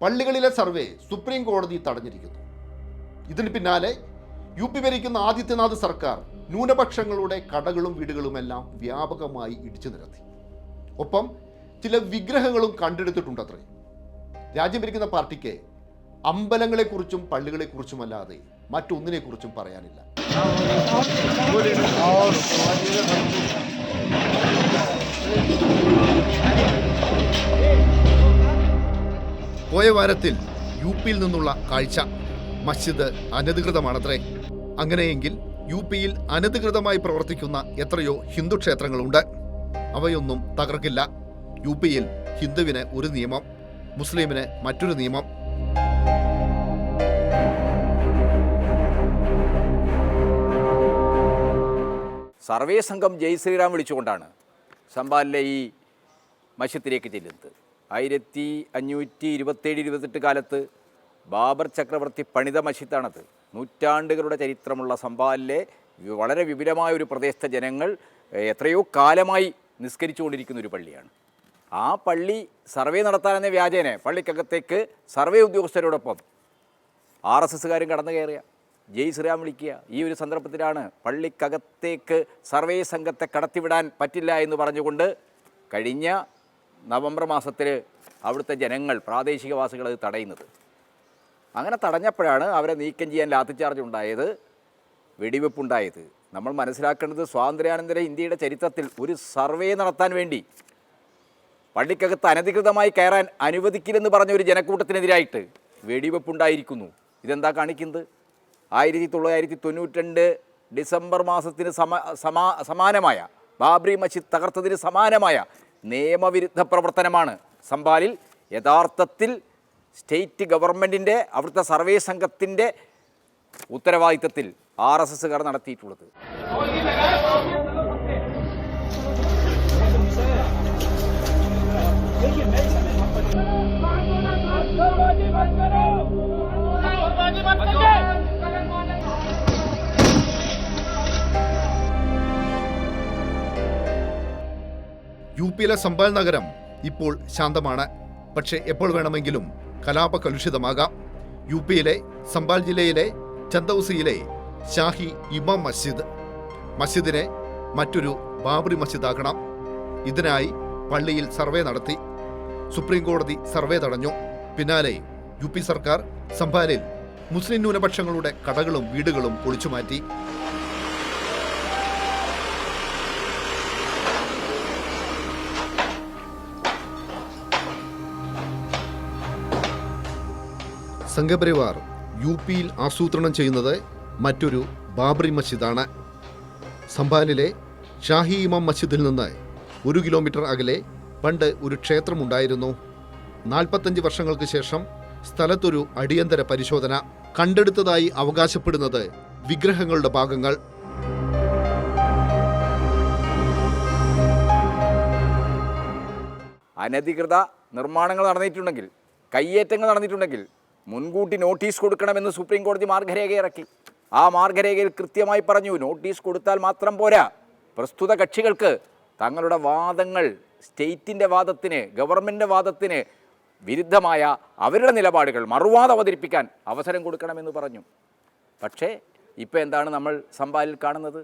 പള്ളികളിലെ survey supreme കോടതി തടഞ്ഞിരിക്കുന്നു. ഇതിന് പിന്നാലെ യു പി ഭരിക്കുന്ന ആദിത്യനാഥ് സർക്കാർ ന്യൂനപക്ഷങ്ങളുടെ കടകളും വീടുകളുമെല്ലാം വ്യാപകമായി ഇടിച്ചു നിരത്തി. ഒപ്പം ചില വിഗ്രഹങ്ങളും കണ്ടെടുത്തിട്ടുണ്ടത്രേ. രാജ്യം ഭരിക്കുന്ന പാർട്ടിക്ക് അമ്പലങ്ങളെക്കുറിച്ചും പള്ളികളെക്കുറിച്ചുമല്ലാതെ മറ്റൊന്നിനെക്കുറിച്ചും പറയാനില്ല. പോയ വാരത്തിൽ യു പിയിൽ നിന്നുള്ള കാഴ്ച. മസ്ജിദ് അനധികൃതമാണത്രേ. അങ്ങനെയെങ്കിൽ യു പിയിൽ അനധികൃതമായി പ്രവർത്തിക്കുന്ന എത്രയോ ഹിന്ദു ക്ഷേത്രങ്ങളുണ്ട്. അവയൊന്നും തകർക്കില്ല. യു പിയിൽ ഹിന്ദുവിന് ഒരു നിയമം, മുസ്ലിമിന് മറ്റൊരു നിയമം. സർവേ സംഘം ജയ് ശ്രീറാം വിളിച്ചുകൊണ്ടാണ് സംഭാലിലെ ഈ മസ്ജിദിലേക്ക് ചെല്ലുന്നത്. 1527-28 കാലത്ത് ബാബർ ചക്രവർത്തി പണിത മസ്ജിദാണത്. നൂറ്റാണ്ടുകളുടെ ചരിത്രമുള്ള സംഭാലിലെ വളരെ വിപുലമായ ഒരു പ്രദേശത്തെ ജനങ്ങൾ എത്രയോ കാലമായി നിസ്കരിച്ചുകൊണ്ടിരിക്കുന്ന ഒരു പള്ളിയാണ്. ആ പള്ളി സർവേ നടത്താനെന്ന വ്യാജേനെ പള്ളിക്കകത്തേക്ക് സർവേ ഉദ്യോഗസ്ഥരോടൊപ്പം RSSകാരും കടന്നു കയറുക, ജയ് ശ്രീറാം വിളിക്കുക. ഈ ഒരു സന്ദർഭത്തിലാണ് പള്ളിക്കകത്തേക്ക് സർവേ സംഘത്തെ കടത്തിവിടാൻ പറ്റില്ല എന്ന് പറഞ്ഞുകൊണ്ട് കഴിഞ്ഞ നവംബർ മാസത്തിൽ അവിടുത്തെ ജനങ്ങൾ, പ്രാദേശികവാസികൾ അത് തടയുന്നത്. അങ്ങനെ തടഞ്ഞപ്പോഴാണ് അവരെ നീക്കം ചെയ്യാൻ ലാത്തിച്ചാർജ് ഉണ്ടായത്, വെടിവെപ്പുണ്ടായത്. നമ്മൾ മനസ്സിലാക്കേണ്ടത് സ്വാതന്ത്ര്യാനന്തര ഇന്ത്യയുടെ ചരിത്രത്തിൽ ഒരു സർവേ നടത്താൻ വേണ്ടി പള്ളിക്കകത്ത് അനധികൃതമായി കയറാൻ അനുവദിക്കില്ലെന്ന് പറഞ്ഞ ഒരു ജനക്കൂട്ടത്തിനെതിരായിട്ട് വെടിവെപ്പുണ്ടായിരിക്കുന്നു. ഇതെന്താ കാണിക്കുന്നത്? 1992 ഡിസംബർ മാസത്തിന് സമാനമായ ബാബറി മസ്ജിദ് തകർത്തതിന് സമാനമായ നിയമവിരുദ്ധ പ്രവർത്തനമാണ് സംഭാലിൽ യഥാർത്ഥത്തിൽ സ്റ്റേറ്റ് ഗവൺമെൻറ്റിൻ്റെ അവിടുത്തെ സർവേ സംഘത്തിൻ്റെ ഉത്തരവാദിത്തത്തിൽ RSSകാർ നടത്തിയിട്ടുള്ളത്. യു പിയിലെ സംഭാൽ നഗരം ഇപ്പോൾ ശാന്തമാണ്. പക്ഷേ എപ്പോൾ വേണമെങ്കിലും കലാപകലുഷിതമാകാം. യു പിയിലെ സംഭാൽ ജില്ലയിലെ ചന്ദൌസിയിലെ ഷാഹി ഇമാം മസ്ജിദിനെ മറ്റൊരു ബാബറി മസ്ജിദാക്കണം. ഇതിനായി പള്ളിയിൽ സർവേ നടത്തി. സുപ്രീം കോടതി സർവേ തടഞ്ഞു. പിന്നാലെ യു പി സർക്കാർ സംഭാലിൽ മുസ്ലിം ന്യൂനപക്ഷങ്ങളുടെ കടകളും വീടുകളും പൊളിച്ചുമാറ്റി. സംഘപരിവാർ യു പിയിൽ ആസൂത്രണം ചെയ്യുന്നത് മറ്റൊരു ബാബറി മസ്ജിദാണ്. സംഭാലിലെ ഷാഹി ഇമാം മസ്ജിദിൽ നിന്ന് 1 കിലോമീറ്റർ അകലെ പണ്ട് ഒരു ക്ഷേത്രമുണ്ടായിരുന്നു. 45 വർഷങ്ങൾക്ക് ശേഷം സ്ഥലത്തൊരു അടിയന്തര പരിശോധന. കണ്ടെടുത്തതായി അവകാശപ്പെടുന്നത് വിഗ്രഹങ്ങളുടെ ഭാഗങ്ങൾ. അനധികൃത നിർമ്മാണങ്ങൾ നടന്നിട്ടുണ്ടെങ്കിൽ, കയ്യേറ്റങ്ങൾ നടന്നിട്ടുണ്ടെങ്കിൽ മുൻകൂട്ടി നോട്ടീസ് കൊടുക്കണമെന്ന് സുപ്രീം കോടതി മാർഗരേഖ ഇറക്കി. ആ മാർഗരേഖയിൽ കൃത്യമായി പറഞ്ഞു, നോട്ടീസ് കൊടുത്താൽ മാത്രം പോരാ, പ്രസ്തുത കക്ഷികൾക്ക് തങ്ങളുടെ വാദങ്ങൾ സ്റ്റേറ്റിൻ്റെ വാദത്തിന്, ഗവൺമെൻറ്റിൻ്റെ വാദത്തിന് വിരുദ്ധമായ അവരുടെ നിലപാടുകൾ മറുവാദം അവതരിപ്പിക്കാൻ അവസരം കൊടുക്കണമെന്ന് പറഞ്ഞു. പക്ഷേ ഇപ്പോൾ എന്താണ് നമ്മൾ സംഭാലിൽ കാണുന്നത്?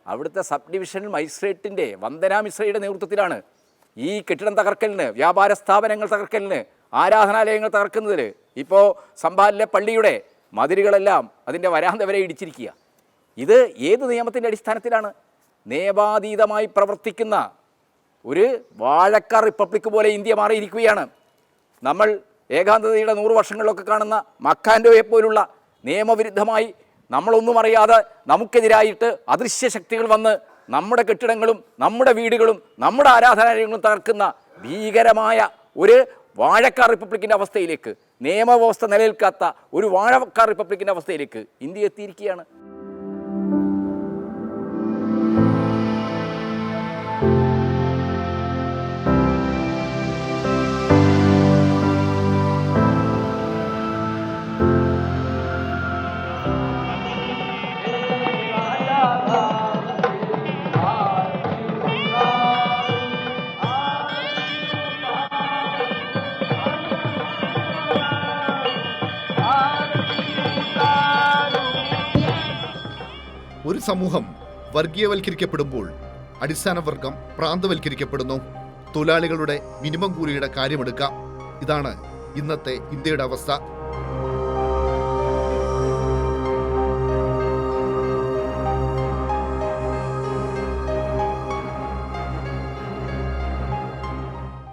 അവിടുത്തെ സബ് ഡിവിഷണൽ മജിസ്ട്രേറ്റിൻ്റെ വന്ദന മിശ്രയുടെ നേതൃത്വത്തിലാണ് ഈ കെട്ടിടം തകർക്കലിന്, വ്യാപാര സ്ഥാപനങ്ങൾ തകർക്കലിന്, ആരാധനാലയങ്ങൾ തകർക്കുന്നതിൽ ഇപ്പോൾ സംഭാലിലെ പള്ളിയുടെ മതിലുകളെല്ലാം അതിൻ്റെ വരാന്ത വരെ ഇടിച്ചിരിക്കുക. ഇത് ഏത് നിയമത്തിൻ്റെ അടിസ്ഥാനത്തിലാണ്? നിയമാതീതമായി പ്രവർത്തിക്കുന്ന ഒരു വാഴക്കാർ റിപ്പബ്ലിക് പോലെ ഇന്ത്യ മാറിയിരിക്കുകയാണ്. നമ്മൾ ഏകാന്തതയുടെ 100 വർഷങ്ങളിലൊക്കെ കാണുന്ന മക്കാൻഡോയെ പോലുള്ള നിയമവിരുദ്ധമായി നമ്മളൊന്നും അറിയാതെ നമുക്കെതിരായിട്ട് അദൃശ്യ ശക്തികൾ വന്ന് നമ്മുടെ കെട്ടിടങ്ങളും നമ്മുടെ വീടുകളും നമ്മുടെ ആരാധനാലയങ്ങളും തകർക്കുന്ന ഭീകരമായ ഒരു വാഴക്കാർ റിപ്പബ്ലിക്കിൻ്റെ അവസ്ഥയിലേക്ക്, നിയമവ്യവസ്ഥ നിലനിൽക്കാത്ത ഒരു വാഴക്കാർ റിപ്പബ്ലിക്കിൻ്റെ അവസ്ഥയിലേക്ക് ഇന്ത്യ എത്തിയിരിക്കുകയാണ്. ഒരു സമൂഹം വർഗീയവൽക്കരിക്കപ്പെടുമ്പോൾ അടിസ്ഥാന വർഗം പ്രാന്തവൽക്കരിക്കപ്പെടുന്നു. തൊഴിലാളികളുടെ മിനിമം കൂലിയുടെ കാര്യമെടുക്കാം. ഇതാണ് ഇന്നത്തെ ഇന്ത്യയുടെ അവസ്ഥ.